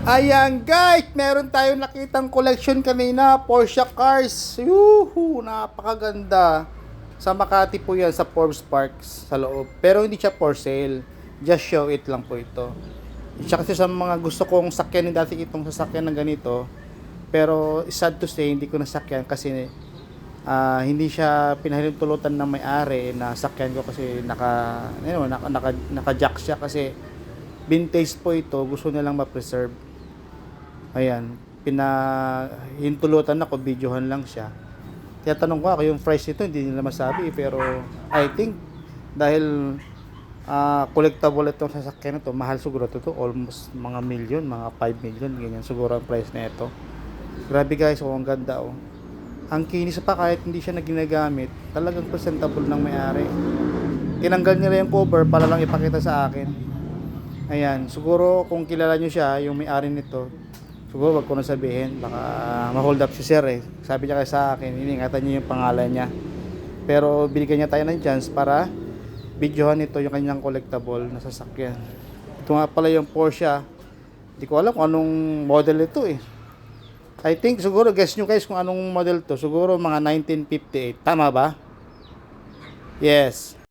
Ayan guys, meron tayong nakitang collection kanina, Porsche cars. Yuhu, napakaganda. Sa Makati po yan, sa Forbes Parks sa loob. Pero hindi siya for sale. Just show it lang po ito. Siya kasi sa mga gusto kong sakyan, dati itong sasakyan ng ganito. Pero sad to say, hindi ko nasakyan kasi hindi siya pinahintulutan ng may-ari na sakyan ko kasi naka-jack siya kasi vintage po ito, gusto nilang ma-preserve. Ayan, pinahintulutan ako, videohan lang siya. Tinatanong ko ako yung price nito, hindi nila masabi pero I think dahil collectible itong sasakyan na to, mahal siguro to, almost mga million, mga 5 million, ganyan siguro ang price na ito. Grabe guys, oh, ang ganda oh. Ang kinis pa kahit hindi siya na ginagamit, talagang presentable ng may-ari. Tinanggal nila yung cover para lang ipakita sa akin. Ayan, siguro kung kilala nyo siya, yung may-ari nito, siguro wag ko na sabihin, baka ma-hold up si sir eh. Sabi niya kasi sa akin, iningatan niya yung pangalan niya. Pero binigyan niya tayo ng chance para videohan ito yung kanyang collectible na sasakyan. Ito nga pala yung Porsche. Hindi ko alam kung anong model ito eh. I think siguro guess nyo guys kung anong model to. Siguro mga 1958. Tama ba? Yes.